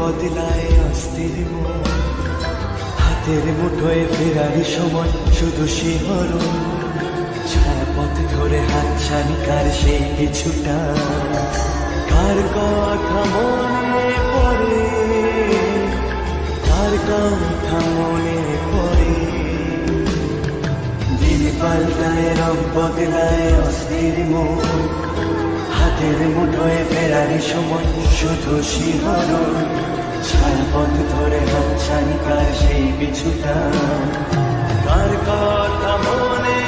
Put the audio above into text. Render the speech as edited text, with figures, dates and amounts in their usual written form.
বদলায় অস্থির মন, হাতের মুঠোয় ফেরার সময় শুধু শিহরণ, ছায়াপথ ধরে হাতছানি কার সেই কিছুটা, কার কথা মনে পড়ে, কার কথা মনে পড়ে। দিন পাল্টায় রং বদলায় অস্থির মন, হাতের মুঠোয় ফেরার সময় শুধু শিহরণ, ছায়াপথ ধরে হাতছানি কার সেই কিছুটা, কার কথা মনে